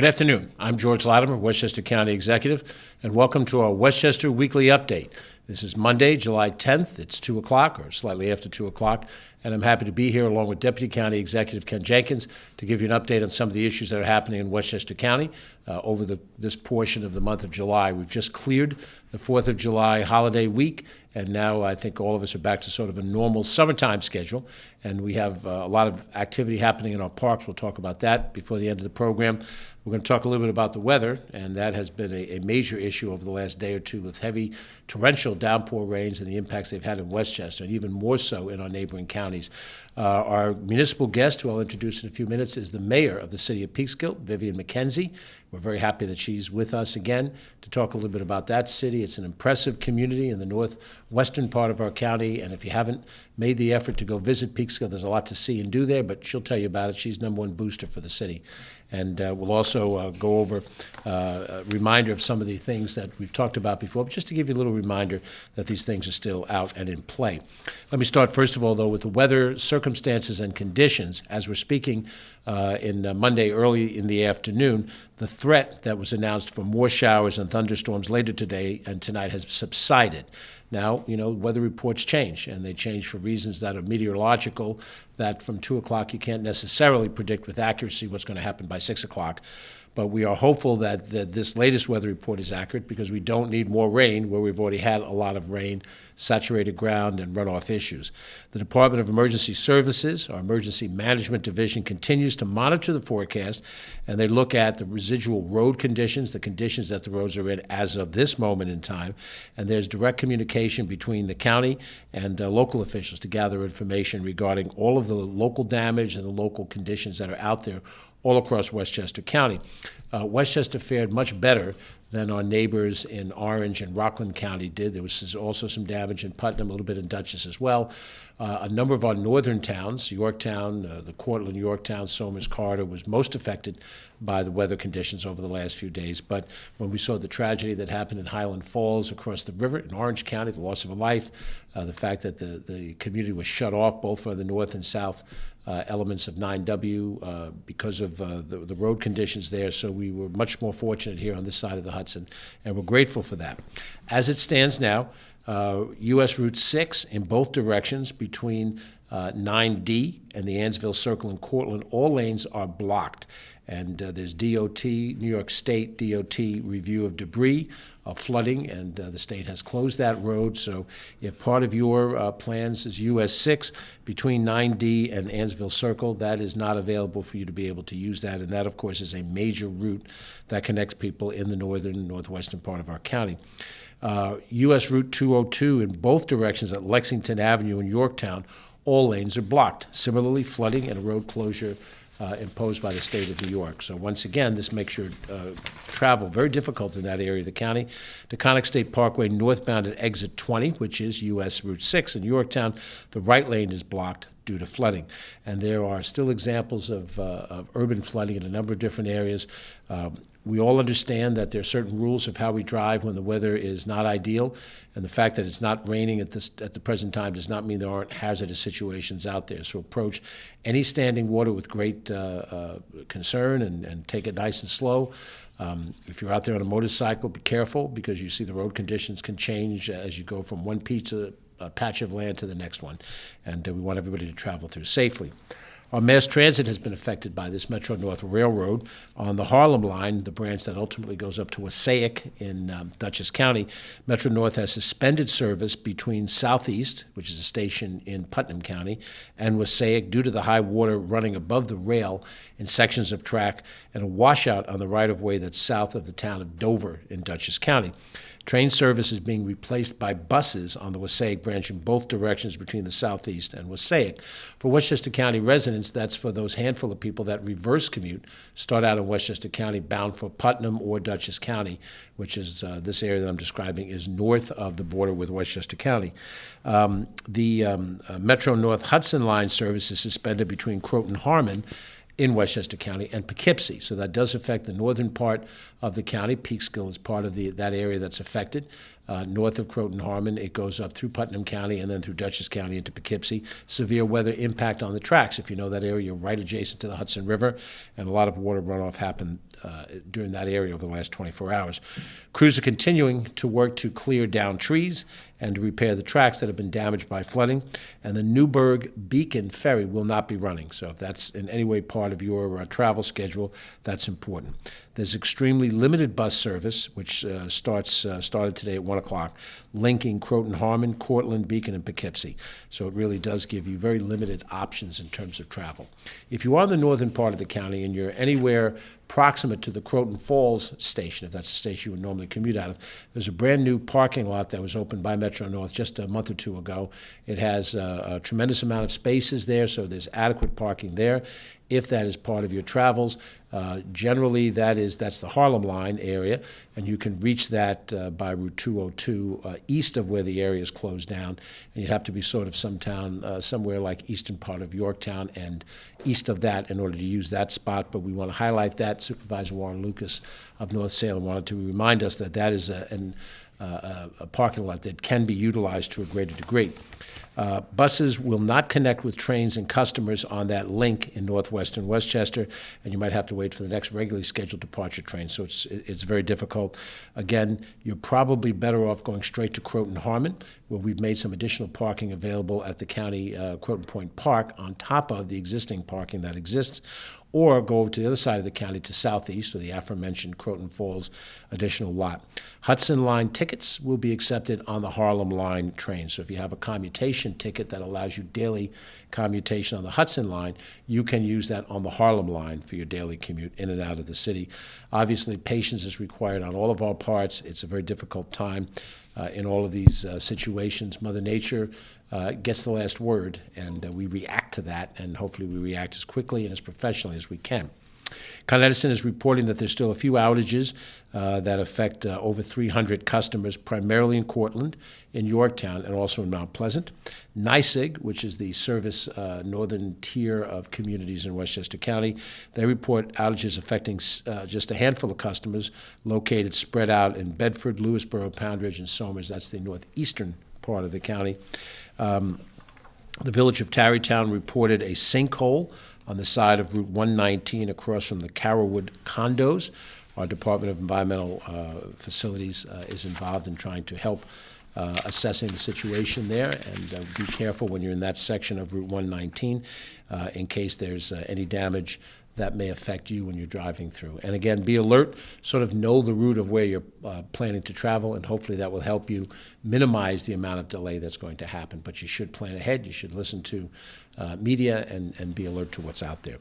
Good afternoon. I'm George Latimer, Westchester County Executive, and welcome to our Westchester Weekly Update. This is Monday, July 10th. It's 2 o'clock or slightly after 2 o'clock, and I'm happy to be here along with Deputy County Executive Ken Jenkins to give you an update on some of the issues that are happening in Westchester County over this portion of the month of July. We've just cleared the 4th of July holiday week, and now I think all of us are back to sort of a normal summertime schedule, and we have a lot of activity happening in our parks. We'll talk about that before the end of the program. We're going to talk a little bit about the weather, and that has been a major issue over the last day or two with heavy torrential downpour rains and the impacts they've had in Westchester, and even more so in our neighboring counties. Our municipal guest, who I'll introduce in a few minutes, is the mayor of the city of Peekskill, Vivian McKenzie. We're very happy that she's with us again to talk a little bit about that city. It's an impressive community in the northwestern part of our county, and if you haven't made the effort to go visit Peekskill, there's a lot to see and do there, but she'll tell you about it. She's #1 booster for the city. And we'll also go over a reminder of some of the things that we've talked about before, but just to give you a little reminder that these things are still out and in play. Let me start, first of all, though, with the weather circumstances and conditions. As we're speaking in Monday early in the afternoon, the threat that was announced for more showers and thunderstorms later today and tonight has subsided. Now, weather reports change, and they change for reasons that are meteorological, that from 2 o'clock you can't necessarily predict with accuracy what's going to happen by 6 o'clock. But we are hopeful that this latest weather report is accurate because we don't need more rain where we've already had a lot of rain, saturated ground, and runoff issues. The Department of Emergency Services, our Emergency Management Division, continues to monitor the forecast, and they look at the residual road conditions, the conditions that the roads are in as of this moment in time, and there's direct communication between the county and local officials to gather information regarding all of the local damage and the local conditions that are out there all across Westchester County. Westchester fared much better than our neighbors in Orange and Rockland County did. There was also some damage in Putnam, a little bit in Dutchess as well. A number of our northern towns, Yorktown, the Cortland, Yorktown, Somers, Carter, was most affected by the weather conditions over the last few days. But when we saw the tragedy that happened in Highland Falls across the river in Orange County, the loss of a life, the fact that the community was shut off both for the north and south elements of 9W because of the road conditions there. So we were much more fortunate here on this side of the Hudson, and we're grateful for that. As it stands now, U.S. Route 6 in both directions between 9D and the Ansville Circle in Cortland, all lanes are blocked. And there's DOT, New York State DOT review of debris, flooding, and the state has closed that road. So if part of your plans is US 6 between 9D and Ansville Circle, that is not available for you to be able to use that. And that, of course, is a major route that connects people in the northern and northwestern part of our county. US Route 202 in both directions at Lexington Avenue in Yorktown, all lanes are blocked. Similarly, flooding and a road closure imposed by the state of New York. So once again, this makes your travel very difficult in that area of the county. Taconic State Parkway northbound at exit 20, which is US Route 6 in Yorktown, the right lane is blocked due to flooding. And there are still examples of urban flooding in a number of different areas. We all understand that there are certain rules of how we drive when the weather is not ideal, and the fact that it's not raining at the present time does not mean there aren't hazardous situations out there. So approach any standing water with great concern and take it nice and slow. If you're out there on a motorcycle, be careful because you see the road conditions can change as you go from one patch of land to the next one, and we want everybody to travel through safely. Our mass transit has been affected by this Metro North Railroad. On the Harlem line, the branch that ultimately goes up to Wassaic in Dutchess County, Metro North has suspended service between Southeast, which is a station in Putnam County, and Wassaic due to the high water running above the rail in sections of track and a washout on the right-of-way that's south of the town of Dover in Dutchess County. Train service is being replaced by buses on the Wassaic branch in both directions between the Southeast and Wassaic. For Westchester County residents, that's for those handful of people that reverse commute, start out in Westchester County bound for Putnam or Dutchess County, which is this area that I'm describing is north of the border with Westchester County. The Metro North Hudson line service is suspended between Croton-Harmon in Westchester County and Poughkeepsie. So that does affect the northern part of the county. Peekskill is part of that area that's affected. North of Croton-Harmon, it goes up through Putnam County and then through Dutchess County into Poughkeepsie. Severe weather impact on the tracks. If you know that area, you're right adjacent to the Hudson River, and a lot of water runoff happened during that area over the last 24 hours. Crews are continuing to work to clear down trees and to repair the tracks that have been damaged by flooding. And the Newburgh Beacon Ferry will not be running. So if that's in any way part of your travel schedule, that's important. There's extremely limited bus service, which started today at 1 o'clock, linking Croton Harmon, Cortland, Beacon, and Poughkeepsie. So it really does give you very limited options in terms of travel. If you are in the northern part of the county and you're anywhere proximate to the Croton Falls station, if that's the station you would normally commute out of, there's a brand new parking lot that was opened by Metro North just a month or two ago. It has a tremendous amount of spaces there, so there's adequate parking there. If that is part of your travels, generally that's the Harlem Line area, and you can reach that by Route 202 east of where the area is closed down. And you'd have to be sort of somewhere like eastern part of Yorktown and east of that in order to use that spot. But we want to highlight that. Supervisor Warren Lucas of North Salem wanted to remind us that that is a parking lot that can be utilized to a greater degree. Buses will not connect with trains and customers on that link in northwestern Westchester, and you might have to wait for the next regularly scheduled departure train. So it's very difficult. Again, you're probably better off going straight to Croton Harmon, where we've made some additional parking available at the county Croton Point Park on top of the existing parking that exists, or go over to the other side of the county to southeast, or the aforementioned Croton Falls additional lot. Hudson Line tickets will be accepted on the Harlem Line train. So if you have a commutation ticket that allows you daily commutation on the Hudson Line, you can use that on the Harlem Line for your daily commute in and out of the city. Obviously, patience is required on all of our parts. It's a very difficult time in all of these situations. Mother Nature gets the last word, and we react to that, and hopefully we react as quickly and as professionally as we can. Con Edison is reporting that there's still a few outages that affect over 300 customers, primarily in Cortland, in Yorktown, and also in Mount Pleasant. NYSEG, which is the service northern tier of communities in Westchester County, they report outages affecting just a handful of customers located spread out in Bedford, Lewisboro, Poundridge, and Somers. That's the northeastern part of the county. The village of Tarrytown reported a sinkhole on the side of Route 119 across from the Carrollwood condos. Our Department of Environmental Facilities is involved in trying to help assessing the situation there, and be careful when you're in that section of Route 119 in case there's any damage that may affect you when you're driving through. And again, be alert, sort of know the route of where you're planning to travel, and hopefully that will help you minimize the amount of delay that's going to happen. But you should plan ahead, you should listen to media and be alert to what's out there.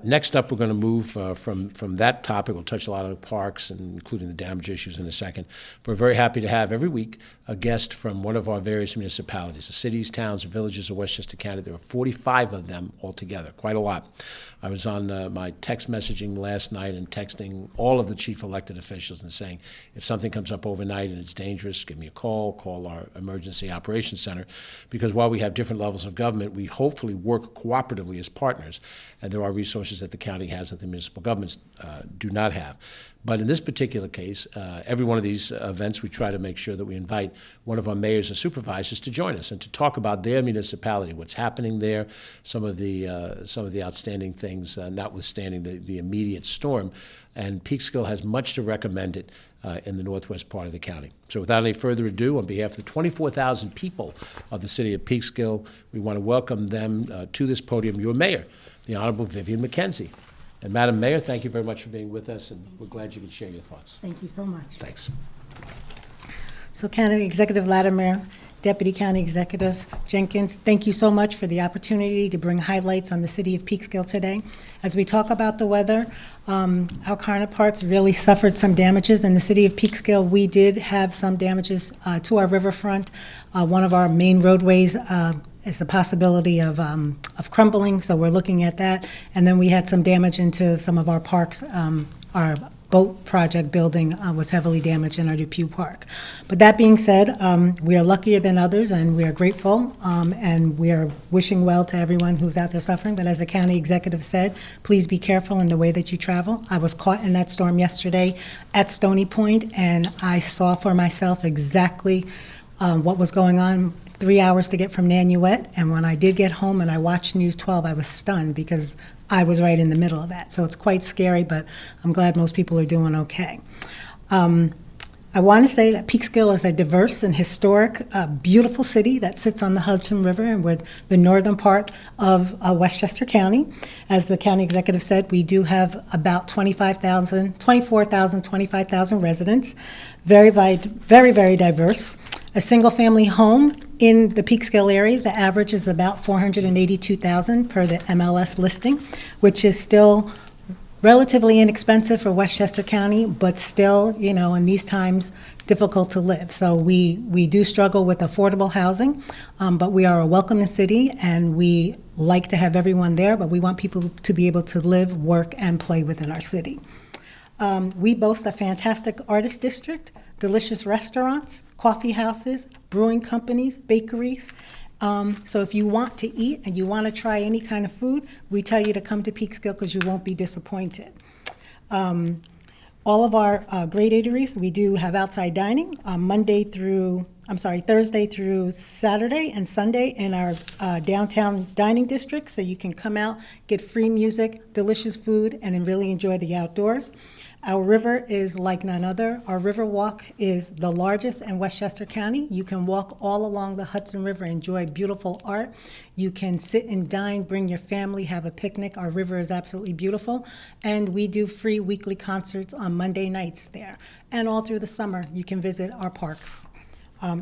Next up, we're going to move from that topic. We'll touch a lot of the parks, and including the damage issues in a second. But we're very happy to have every week a guest from one of our various municipalities, the cities, towns, and villages of Westchester County. There are 45 of them altogether, quite a lot. I was on my text messaging last night and texting all of the chief elected officials and saying, if something comes up overnight and it's dangerous, give me a call our emergency operations center, because while we have different levels of government, we hopefully work cooperatively as partners, and there are resources that the county has that the municipal governments do not have. But in this particular case, every one of these events, we try to make sure that we invite one of our mayors and supervisors to join us and to talk about their municipality, what's happening there, some of the outstanding things, notwithstanding the immediate storm. And Peekskill has much to recommend it in the northwest part of the county. So without any further ado, on behalf of the 24,000 people of the city of Peekskill, we want to welcome them to this podium, your mayor, the Honorable Vivian McKenzie. And Madam Mayor, thank you very much for being with us, and we're glad you could share your thoughts. Thank you so much. Thanks. So County Executive Latimer, Deputy County Executive Jenkins, thank you so much for the opportunity to bring highlights on the city of Peekskill today. As we talk about the weather, our counterparts really suffered some damages. In the city of Peekskill, we did have some damages to our riverfront. One of our main roadways is the possibility of crumbling, so we're looking at that. And then we had some damage into some of our parks. Our boat project building was heavily damaged in our Depew Park. But that being said, we are luckier than others, and we are grateful, and we are wishing well to everyone who's out there suffering. But as the county executive said, please be careful in the way that you travel. I was caught in that storm yesterday at Stony Point, and I saw for myself exactly what was going on. 3 hours to get from Nanuet, and when I did get home and I watched News 12, I was stunned because I was right in the middle of that. So it's quite scary, but I'm glad most people are doing okay. I want to say that Peekskill is a diverse and historic, beautiful city that sits on the Hudson River and with the northern part of Westchester County. As the county executive said, we do have about 25,000 residents. Very, very diverse. A single-family home in the Peekskill area, the average is about $482,000 per the MLS listing, which is still relatively inexpensive for Westchester County, but still, you know, in these times, difficult to live. So we do struggle with affordable housing, but we are a welcoming city, and we like to have everyone there, but we want people to be able to live, work, and play within our city. We boast a fantastic artist district, delicious restaurants, coffee houses, brewing companies, bakeries. So if you want to eat and you want to try any kind of food, we tell you to come to Peekskill because you won't be disappointed. All of our great eateries, we do have outside dining Thursday through Saturday and Sunday in our downtown dining district. So you can come out, get free music, delicious food, and then really enjoy the outdoors. Our river is like none other. Our river walk is the largest in Westchester County. You can walk all along the Hudson River, enjoy beautiful art. You can sit and dine, bring your family, have a picnic. Our river is absolutely beautiful. And we do free weekly concerts on Monday nights there. And all through the summer, you can visit our parks.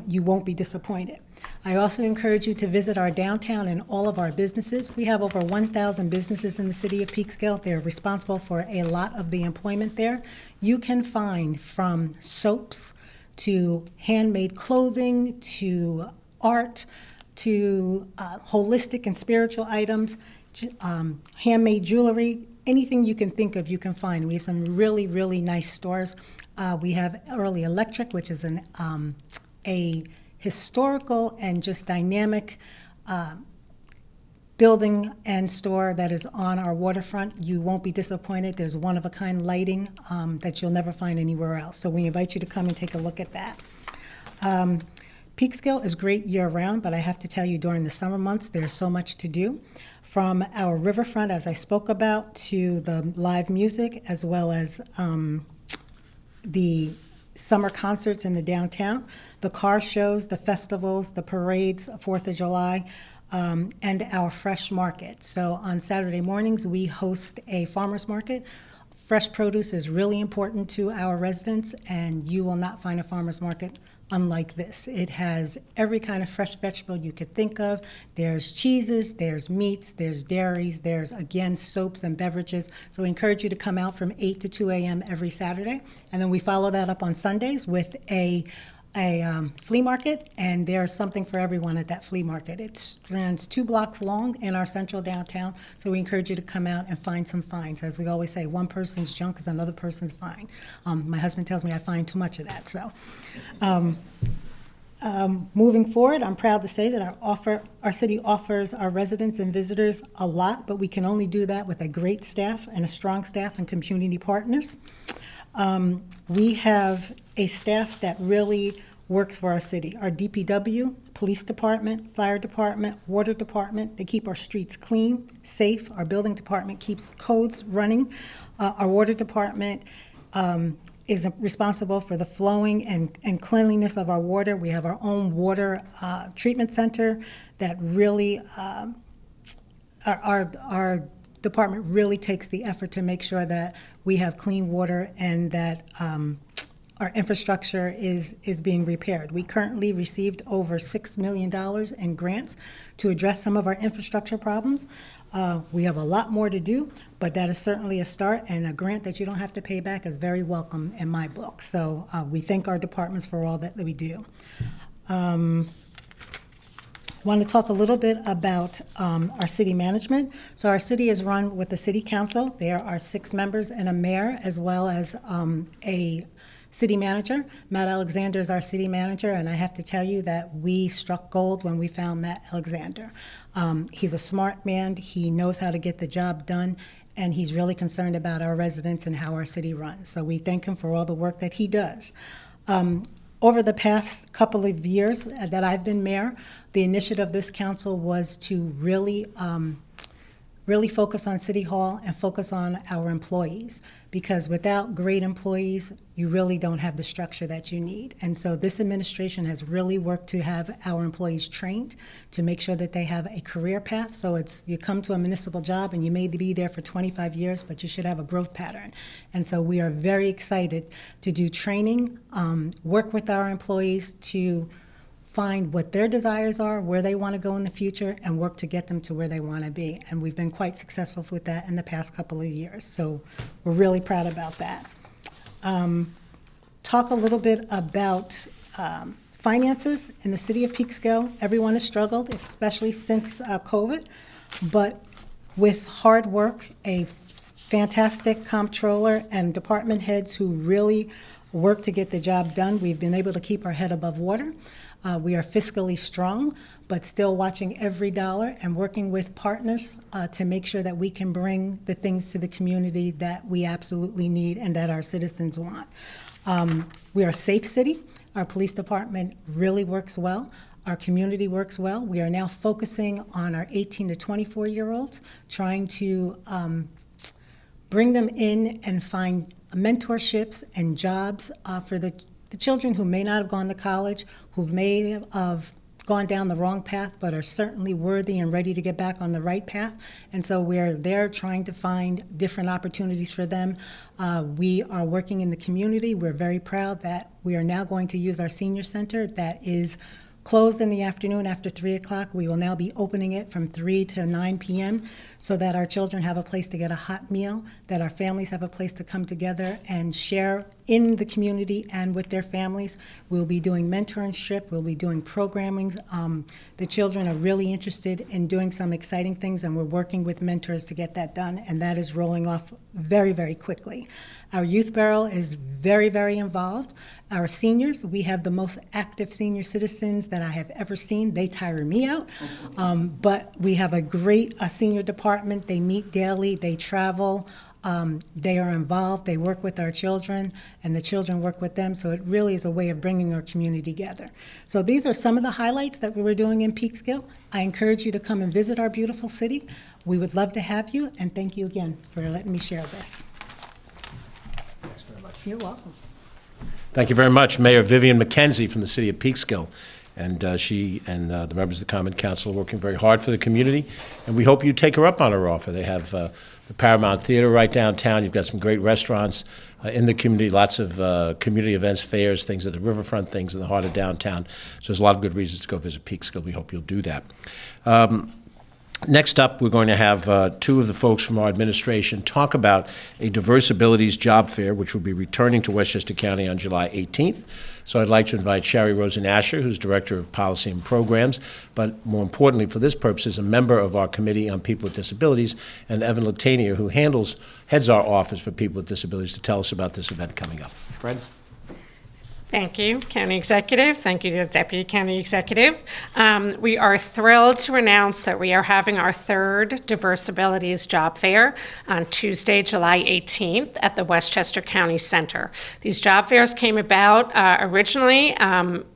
You won't be disappointed. I also encourage you to visit our downtown and all of our businesses. We have over 1,000 businesses in the city of Peekskill. They're responsible for a lot of the employment there. You can find from soaps to handmade clothing to art to holistic and spiritual items, handmade jewelry, anything you can think of you can find. We have some really, really nice stores. We have Early Electric, which is a historical and just dynamic building and store that is on our waterfront. You won't be disappointed. There's one-of-a-kind lighting that you'll never find anywhere else. So we invite you to come and take a look at that. Peekskill is great year-round, but I have to tell you, during the summer months, there's so much to do. From our riverfront, as I spoke about, to the live music, as well as the summer concerts in the downtown, the car shows, the festivals, the parades, 4th of July, and our fresh market. So on Saturday mornings, we host a farmer's market. Fresh produce is really important to our residents, and you will not find a farmer's market unlike this. It has every kind of fresh vegetable you could think of. There's cheeses, there's meats, there's dairies, there's, again, soaps and beverages. So we encourage you to come out from 8 to 2 a.m. every Saturday. And then we follow that up on Sundays with a flea market, and there's something for everyone at that flea market. It strands 2 blocks long in our central downtown, so we encourage you to come out and find some finds. As we always say, one person's junk is another person's find. My husband tells me I find too much of that. So, moving forward, I'm proud to say that our city offers our residents and visitors a lot, but we can only do that with a great staff and a strong staff and community partners. We have a staff that really works for our city. Our DPW, police department, fire department, water department, they keep our streets clean, safe. Our building department keeps codes running. Our water department is responsible for the flowing and cleanliness of our water. We have our own water treatment center that really, our department really takes the effort to make sure that we have clean water and that our infrastructure is being repaired. We currently received over $6 million in grants to address some of our infrastructure problems. We have a lot more to do, but that is certainly a start, and a grant that you don't have to pay back is very welcome in my book. So we thank our departments for all that we do. Want to talk a little bit about our city management. So our city is run with the city council. There are 6 members and a mayor, as well as a city manager. Matt Alexander is our city manager, and I have to tell you that we struck gold when we found Matt Alexander. He's a smart man. He knows how to get the job done, and he's really concerned about our residents and how our city runs. So we thank him for all the work that he does. over the past couple of years that I've been mayor, the initiative of this council was to really focus on City Hall and focus on our employees, because without great employees, you really don't have the structure that you need. And so this administration has really worked to have our employees trained to make sure that they have a career path. So it's, you come to a municipal job and you may be there for 25 years, but you should have a growth pattern. And so we are very excited to do training, work with our employees to find what their desires are, where they want to go in the future, and work to get them to where they want to be. And we've been quite successful with that in the past couple of years. So we're really proud about that. Talk a little bit about finances in the city of Peekskill. Everyone has struggled, especially since COVID, but with hard work, a fantastic comptroller and department heads who really work to get the job done, we've been able to keep our head above water. We are fiscally strong, but still watching every dollar and working with partners to make sure that we can bring the things to the community that we absolutely need and that our citizens want. We are a safe city. Our police department really works well. Our community works well. We are now focusing on our 18 to 24-year-olds, trying to bring them in and find mentorships and jobs for the children who may not have gone to college, who may have gone down the wrong path, but are certainly worthy and ready to get back on the right path. And so we're there trying to find different opportunities for them. We are working in the community. We're very proud that we are now going to use our senior center that is closed in the afternoon after 3 o'clock. We will now be opening it from 3 to 9 p.m. so that our children have a place to get a hot meal, that our families have a place to come together and share in the community and with their families. We'll be doing mentorship, we'll be doing programming. The children are really interested in doing some exciting things, and we're working with mentors to get that done, and that is rolling off very, very quickly. Our youth bureau is very, very involved. Our seniors, we have the most active senior citizens that I have ever seen. They tire me out, but we have a great senior department. They meet daily, they travel. They are involved, they work with our children, and the children work with them, so it really is a way of bringing our community together. So these are some of the highlights that we were doing in Peekskill. I encourage you to come and visit our beautiful city. We would love to have you, and thank you again for letting me share this. Thanks very much. You're welcome. Thank you very much. Mayor Vivian McKenzie from the city of Peekskill. And she and the members of the Common Council are working very hard for the community, and we hope you take her up on her offer. They have the Paramount Theater right downtown. You've got some great restaurants in the community, lots of community events, fairs, things at the riverfront, things in the heart of downtown. So there's a lot of good reasons to go visit Peekskill. We hope you'll do that. Next up, we're going to have two of the folks from our administration talk about a Diverse Abilities Job Fair, which will be returning to Westchester County on July 18th. So I'd like to invite Sherry Rosen Asher, who's Director of Policy and Programs, but more importantly for this purpose is a member of our Committee on People with Disabilities, and Evan Latimer, who heads our Office for People with Disabilities, to tell us about this event coming up. Friends? Thank you, County Executive. Thank you to the Deputy County Executive. We are thrilled to announce that we are having our third Diverse Abilities Job Fair on Tuesday, July 18th at the Westchester County Center. These job fairs came about originally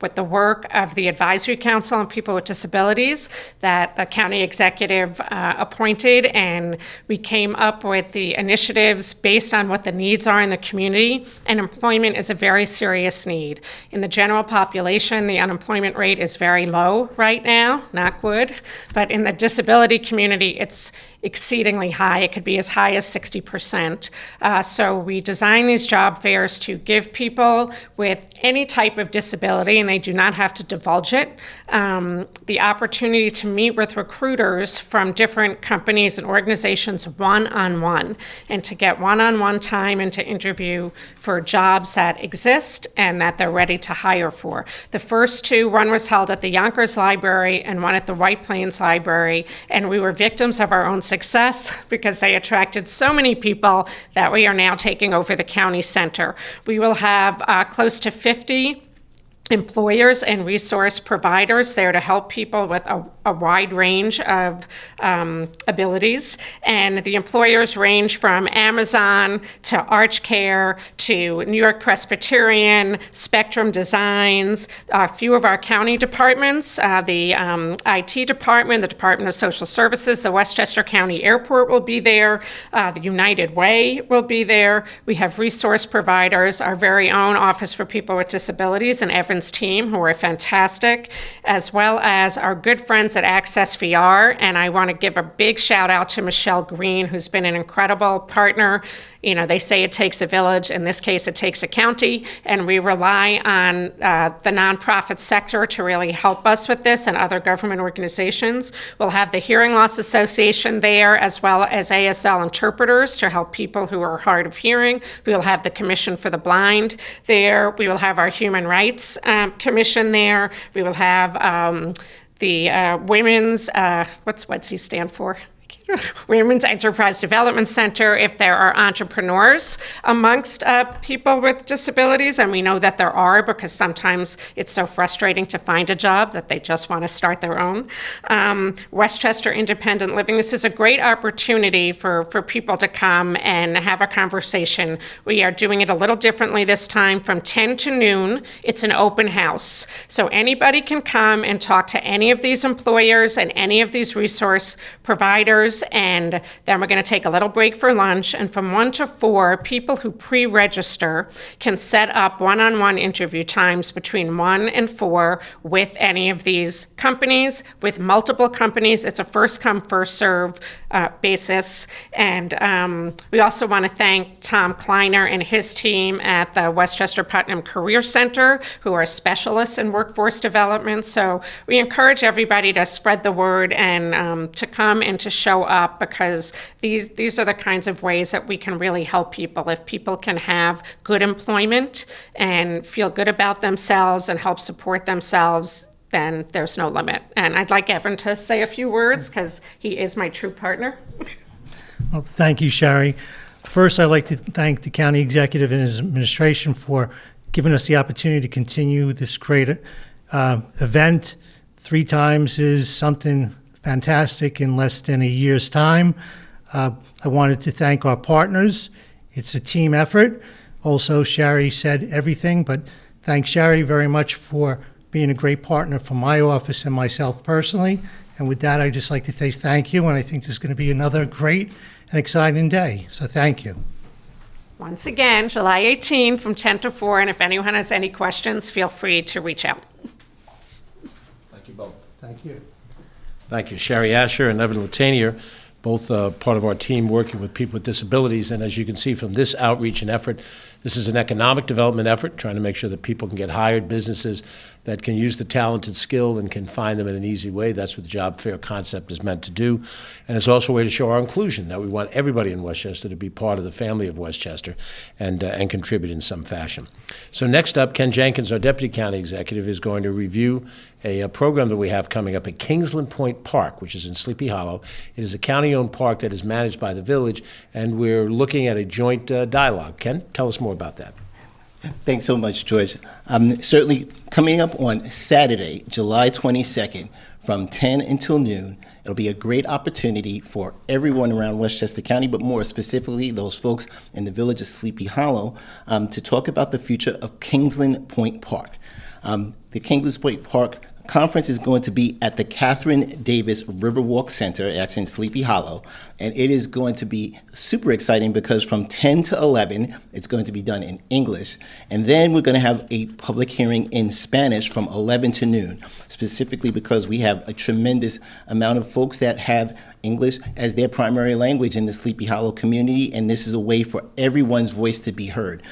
with the work of the Advisory Council on People with Disabilities that the County Executive appointed, and we came up with the initiatives based on what the needs are in the community, and employment is a very serious need. In the general population, the unemployment rate is very low right now, not good, but in the disability community, it's exceedingly high. It could be as high as 60%. So we design these job fairs to give people with any type of disability, and they do not have to divulge it, the opportunity to meet with recruiters from different companies and organizations one-on-one, and to get one-on-one time and to interview for jobs that exist and that they're ready to hire for. The first two, one was held at the Yonkers Library and one at the White Plains Library, and we were victims of our own success because they attracted so many people that we are now taking over the county center. We will have close to 50 employers and resource providers there to help people with a wide range of abilities, and the employers range from Amazon to Arch Care to New York Presbyterian, Spectrum Designs, a few of our county departments, the IT department, the Department of Social Services, the Westchester County Airport will be there, the United Way will be there. We have resource providers, our very own Office for People with Disabilities and Evan's team, who are fantastic, as well as our good friends at Access VR. And I want to give a big shout out to Michelle Green, who's been an incredible partner. You know, they say it takes a village. In this case, it takes a county, and we rely on the nonprofit sector to really help us with this, and other government organizations. We'll have the Hearing Loss Association there, as well as ASL interpreters to help people who are hard of hearing. We will have the Commission for the Blind there. We will have our Human Rights Commission there. We will have the Women's, what's WEDC stand for? Women's Enterprise Development Center, if there are entrepreneurs amongst people with disabilities, and we know that there are, because sometimes it's so frustrating to find a job that they just want to start their own. Westchester Independent Living, this is a great opportunity for people to come and have a conversation. We are doing it a little differently this time, from 10 to noon. It's an open house, so anybody can come and talk to any of these employers and any of these resource providers. And then we're going to take a little break for lunch. And from 1 to 4, people who pre-register can set up one-on-one interview times between 1 and 4 with any of these companies, with multiple companies. It's a first-come, first-serve basis. And we also want to thank Tom Kleiner and his team at the Westchester Putnam Career Center, who are specialists in workforce development. So we encourage everybody to spread the word and to come and to show up, because these are the kinds of ways that we can really help people. If people can have good employment and feel good about themselves and help support themselves, then there's no limit. And I'd like Evan to say a few words, because he is my true partner. Well, thank you, Sherry. First, I'd like to thank the county executive and his administration for giving us the opportunity to continue this great event. 3 times is something fantastic in less than a year's time. I wanted to thank our partners. It's a team effort. Also, Sherry said everything, but thank Sherry very much for being a great partner for my office and myself personally. And with that, I'd just like to say thank you, and I think there's going to be another great and exciting day. So thank you. Once again, July 18th from 10 to 4, and if anyone has any questions, feel free to reach out. Thank you both. Thank you. Thank you. Sherry Asher and Evan Latimer, both part of our team working with people with disabilities. And as you can see from this outreach and effort, this is an economic development effort, trying to make sure that people can get hired, businesses that can use the talented skill and can find them in an easy way. That's what the job fair concept is meant to do. And it's also a way to show our inclusion, that we want everybody in Westchester to be part of the family of Westchester and contribute in some fashion. So next up, Ken Jenkins, our Deputy County Executive, is going to review a program that we have coming up at Kingsland Point Park, which is in Sleepy Hollow. It is a county-owned park that is managed by the village, and we're looking at a joint dialogue. Ken, tell us more about that. Thanks so much, George. Certainly coming up on Saturday, July 22nd, from 10 until noon, it'll be a great opportunity for everyone around Westchester County, but more specifically those folks in the village of Sleepy Hollow, to talk about the future of Kingsland Point Park. The Kingsland Point Park conference is going to be at the Catherine Davis Riverwalk Center. That's in Sleepy Hollow. And it is going to be super exciting because from 10 to 11, it's going to be done in English. And then we're going to have a public hearing in Spanish from 11 to noon, specifically because we have a tremendous amount of folks that have English as their primary language in the Sleepy Hollow community, and this is a way for everyone's voice to be heard.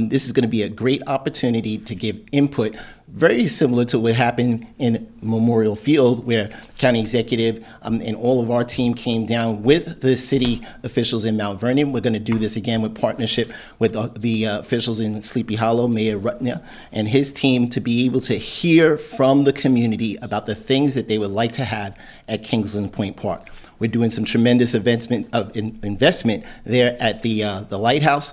This is going to be a great opportunity to give input, very similar to what happened in Memorial Field, where county executive and all of our team came down with the city officials in Mount Vernon. We're going to do this again with partnership with the officials in Sleepy Hollow, Mayor Rutner and his team, to be able to hear from the community about the things that they would like to have at Kingsland Point Park. We're doing some tremendous investment there at the Lighthouse,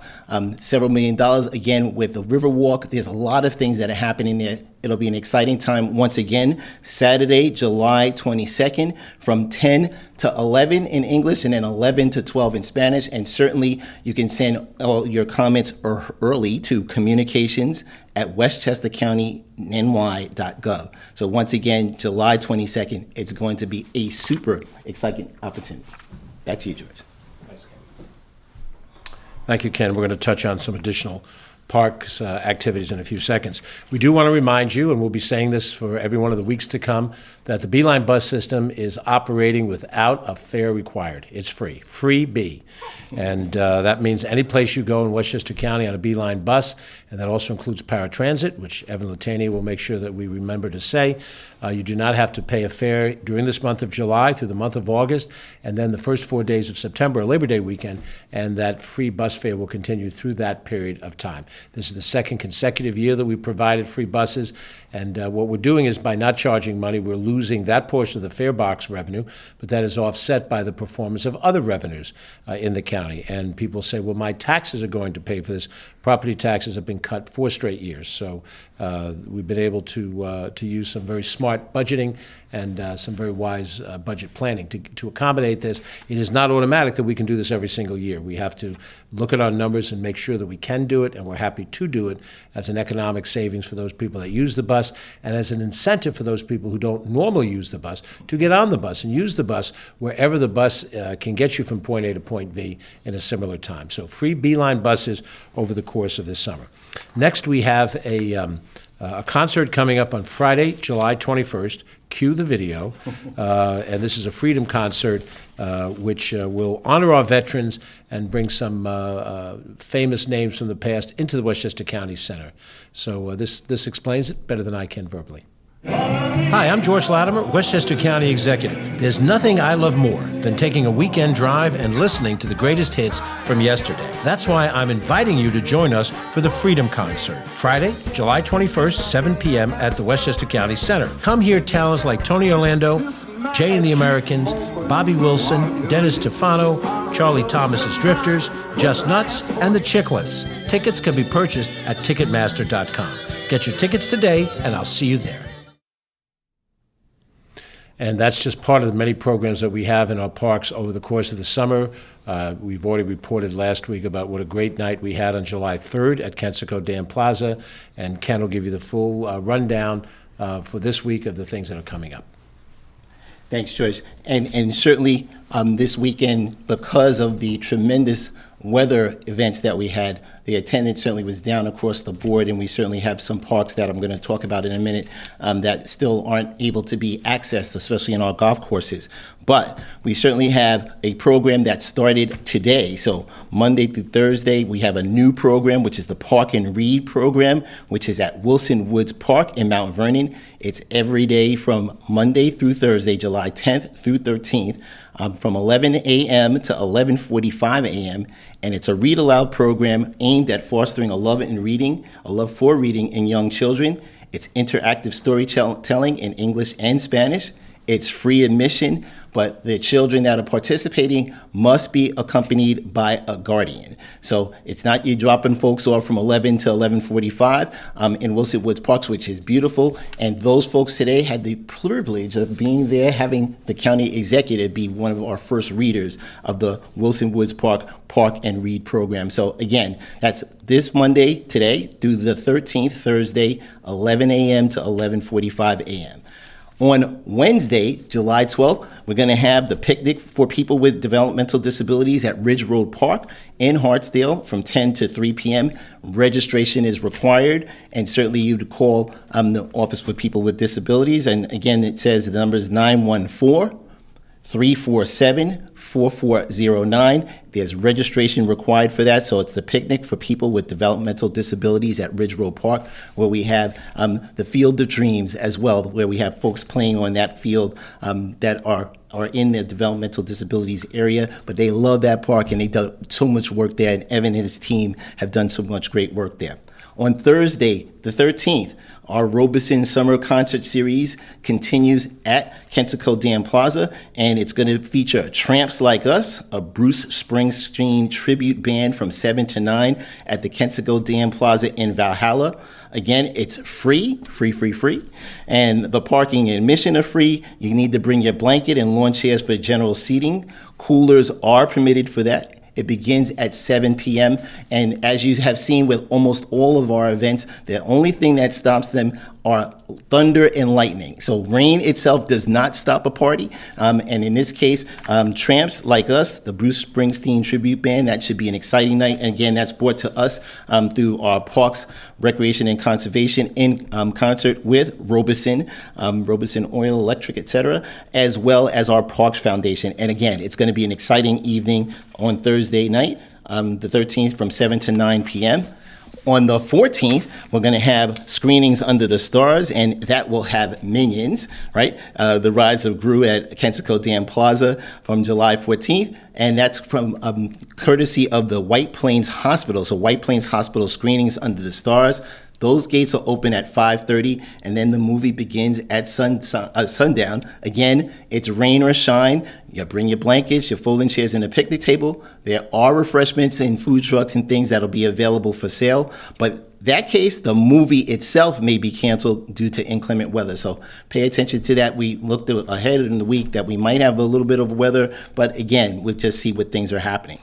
several $1 million, again, with the Riverwalk. There's a lot of things that are happening there It'll be an exciting time once again, Saturday, July 22nd, from 10 to 11 in English and then 11 to 12 in Spanish. And certainly you can send all your comments early to communications@westchestercountyny.gov. So once again, July 22nd, it's going to be a super exciting opportunity. Back to you, George. Thank you, Ken. We're going to touch on some additional parks activities in a few seconds. We do want to remind you, and we'll be saying this for every one of the weeks to come, that the Beeline bus system is operating without a fare required. It's free, free B. And that means any place you go in Westchester County on a Beeline bus, and that also includes paratransit, which Evan Latimer will make sure that we remember to say. You do not have to pay a fare during this month of July through the month of August, and then the first 4 days of September, Labor Day weekend, and that free bus fare will continue through that period of time. This is the second consecutive year that we provided free buses, and what we're doing is by not charging money, we're losing that portion of the fare box revenue, but that is offset by the performance of other revenues in the county. And people say, well, my taxes are going to pay for this. Property taxes have been cut 4 straight years, so we've been able to use some very smart budgeting and some very wise budget planning to accommodate this. It is not automatic that we can do this every single year. We have to look at our numbers and make sure that we can do it, and we're happy to do it as an economic savings for those people that use the bus and as an incentive for those people who don't normally use the bus to get on the bus and use the bus wherever the bus can get you from point A to point B in a similar time. So free Beeline buses over the course of this summer. Next, we have a concert coming up on Friday, July 21st. Cue the video. And this is a Freedom concert which will honor our veterans and bring some famous names from the past into the Westchester County Center. So this explains it better than I can verbally. Hi, I'm George Latimer, Westchester County Executive. There's nothing I love more than taking a weekend drive and listening to the greatest hits from yesterday. That's why I'm inviting you to join us for the Freedom Concert, Friday, July 21st, 7 p.m. at the Westchester County Center. Come hear talents like Tony Orlando, Jay and the Americans, Bobby Wilson, Dennis Stefano, Charlie Thomas's Drifters, Just Nuts, and the Chicklets. Tickets can be purchased at Ticketmaster.com. Get your tickets today, and I'll see you there. And that's just part of the many programs that we have in our parks over the course of the summer. We've already reported last week about what a great night we had on July 3rd at Kensico Dam Plaza, and Ken will give you the full rundown for this week of the things that are coming up. Thanks, George. And certainly this weekend, because of the tremendous weather events that we had, the attendance certainly was down across the board, and we certainly have some parks that I'm going to talk about in a minute that still aren't able to be accessed, especially in our golf courses. But we certainly have a program that started today. So Monday through Thursday, we have a new program, which is the Park and Read program, which is at Wilson Woods Park in Mount Vernon. It's every day from Monday through Thursday, July 10th through 13th. From 11 a.m. to 11:45 a.m., and it's a read aloud program aimed at fostering a love for reading in young children. It's interactive storytelling in English and Spanish. It's free admission, but the children that are participating must be accompanied by a guardian. So it's not you dropping folks off from 11 to 11:45 in Wilson Woods Parks, which is beautiful. And those folks today had the privilege of being there, having the county executive be one of our first readers of the Wilson Woods Park and Read program. So again, that's this Monday, today, through the 13th, Thursday, 11 a.m. to 11:45 a.m. On Wednesday, July 12th, we're going to have the picnic for people with developmental disabilities at Ridge Road Park in Hartsdale from 10 to 3 p.m. Registration is required, and certainly you'd call the Office for People with Disabilities. And again, it says the number is 914-347-4409. There's registration required for that, so it's the picnic for people with developmental disabilities at Ridge Road Park, where we have the Field of Dreams as well, where we have folks playing on that field that are in the developmental disabilities area, but they love that park and they do so much work there, and Evan and his team have done so much great work there. On Thursday, the 13th, our Robeson Summer Concert Series continues at Kensico Dam Plaza, and it's going to feature Tramps Like Us, a Bruce Springsteen tribute band from 7 to 9 at the Kensico Dam Plaza in Valhalla. Again, it's free, and the parking and admission are free. You need to bring your blanket and lawn chairs for general seating. Coolers are permitted for that. It begins at 7 p.m. And as you have seen with almost all of our events, the only thing that stops them are thunder and lightning. So rain itself does not stop a party. And in this case, Tramps Like Us, the Bruce Springsteen tribute band, that should be an exciting night. And again, that's brought to us through our Parks, Recreation, and Conservation in concert with Robeson, Robeson Oil, Electric, etc., as well as our Parks Foundation. And again, it's going to be an exciting evening on Thursday night, the 13th, from 7 to 9 p.m. On the 14th, we're going to have screenings under the stars, and that will have Minions, right? The Rise of Gru at Kensico Dam Plaza from July 14th, and that's from courtesy of the White Plains Hospital. So White Plains Hospital screenings under the stars. Those gates are open at 5:30, and then the movie begins at sundown. Again, it's rain or shine. You bring your blankets, your folding chairs, and a picnic table. There are refreshments and food trucks and things that'll be available for sale. But that case, the movie itself may be canceled due to inclement weather. So pay attention to that. We looked ahead in the week that we might have a little bit of weather, but again, we'll just see what things are happening.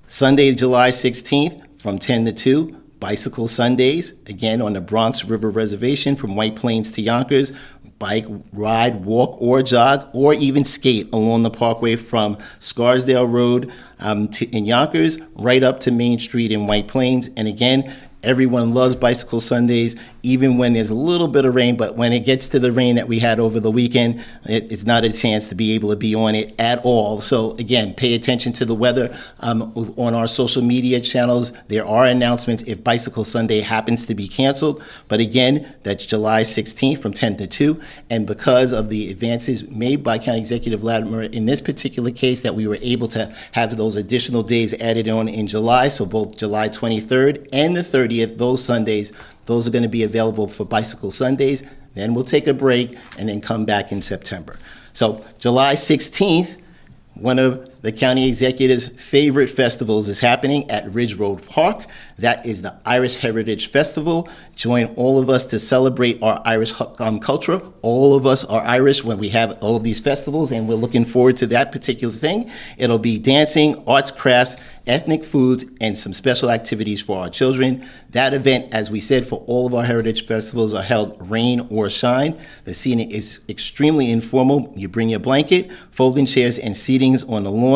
Sunday, July 16th, from 10 to 2. Bicycle Sundays, again on the Bronx River Reservation from White Plains to Yonkers. Bike, ride, walk, or jog, or even skate along the parkway from Scarsdale Road in Yonkers right up to Main Street in White Plains. And again, everyone loves Bicycle Sundays, even when there's a little bit of rain, but when it gets to the rain that we had over the weekend, it's not a chance to be able to be on it at all. So again, pay attention to the weather. On our social media channels, there are announcements if Bicycle Sunday happens to be canceled. But again, that's July 16th from 10 to 2. And because of the advances made by County Executive Latimer in this particular case, that we were able to have those additional days added on in July, so both July 23rd and the 30th, those Sundays, those are going to be available for Bicycle Sundays. Then we'll take a break and then come back in September. So July 16th, one of the county executive's favorite festivals is happening at Ridge Road Park. That is the Irish Heritage Festival. Join all of us to celebrate our Irish culture. All of us are Irish when we have all of these festivals, and we're looking forward to that particular thing. It'll be dancing, arts, crafts, ethnic foods, and some special activities for our children. That event, as we said, for all of our heritage festivals are held rain or shine. The seating is extremely informal. You bring your blanket, folding chairs, and seatings on the lawn.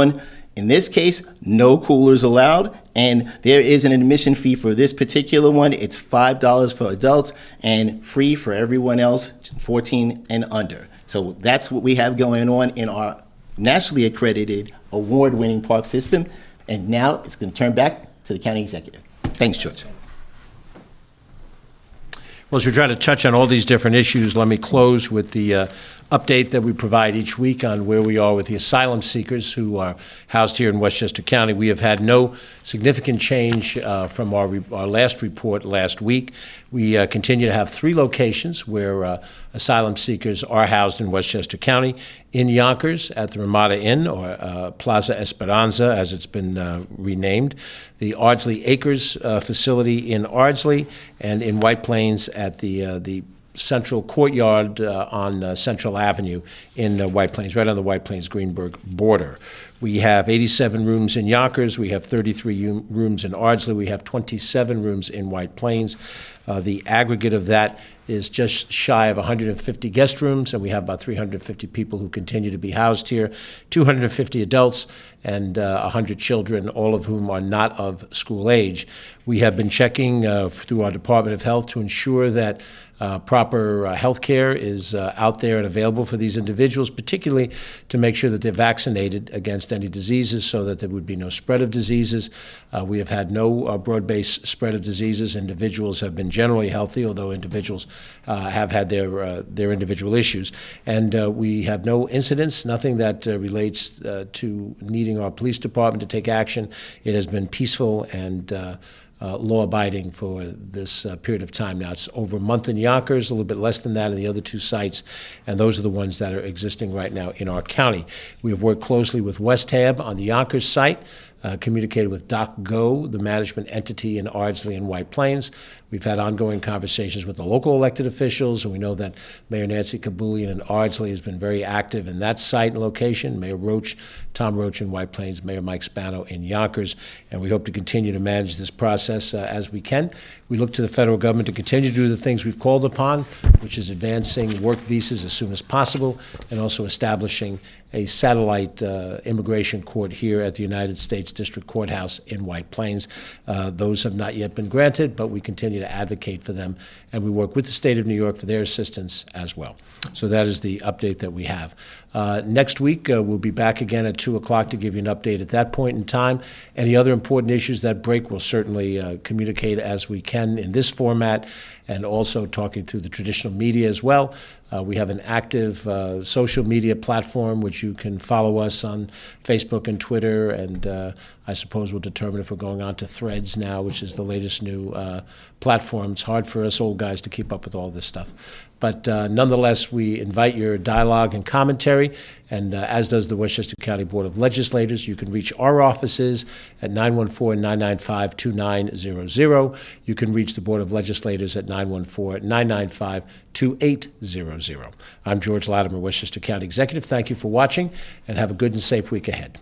In this case, no coolers allowed, and there is an admission fee for this particular one. It's $5 for adults and free for everyone else, 14 and under. So that's what we have going on in our nationally accredited, award-winning park system. And now it's going to turn back to the county executive. Thanks, George. Well, as we try to touch on all these different issues, let me close with the update that we provide each week on where we are with the asylum seekers who are housed here in Westchester County. We have had no significant change from our last report last week. We continue to have 3 locations where asylum seekers are housed in Westchester County: in Yonkers at the Ramada Inn, or Plaza Esperanza as it's been renamed, the Ardsley Acres facility in Ardsley, and in White Plains at the Central Courtyard on Central Avenue in White Plains, right on the White Plains-Greenburgh border. We have 87 rooms in Yonkers. We have 33 rooms in Ardsley. We have 27 rooms in White Plains. The aggregate of that is just shy of 150 guest rooms, and we have about 350 people who continue to be housed here, 250 adults and 100 children, all of whom are not of school age. We have been checking through our Department of Health to ensure that proper health care is out there and available for these individuals, particularly to make sure that they're vaccinated against any diseases so that there would be no spread of diseases. We have had no broad-based spread of diseases. Individuals have been generally healthy, although individuals have had their individual issues. And we have no incidents, nothing that relates to needing our police department to take action. It has been peaceful and law-abiding for this period of time now. It's over a month in Yonkers, a little bit less than that in the other two sites, and those are the ones that are existing right now in our county. We have worked closely with West Hab on the Yonkers site, communicated with DocGo, the management entity in Ardsley and White Plains. We've had ongoing conversations with the local elected officials, and we know that Mayor Nancy Kabulian in Ardsley has been very active in that site and location, Mayor Roach, Tom Roach in White Plains, Mayor Mike Spano in Yonkers, and we hope to continue to manage this process as we can. We look to the federal government to continue to do the things we've called upon, which is advancing work visas as soon as possible, and also establishing a satellite immigration court here at the United States District Courthouse in White Plains. Those have not yet been granted, but we continue to advocate for them, and we work with the state of New York for their assistance as well. So that is the update that we have. Next week, we'll be back again at 2 o'clock to give you an update at that point in time. Any other important issues that break, we'll certainly communicate as we can in this format, and also talking through the traditional media as well. We have an active social media platform, which you can follow us on Facebook and Twitter, and I suppose we'll determine if we're going on to Threads now, which is the latest new platform. It's hard for us old guys to keep up with all this stuff. But nonetheless, we invite your dialogue and commentary, and as does the Westchester County Board of Legislators. You can reach our offices at 914-995-2900. You can reach the Board of Legislators at 914-995-2800. I'm George Latimer, Westchester County Executive. Thank you for watching, and have a good and safe week ahead.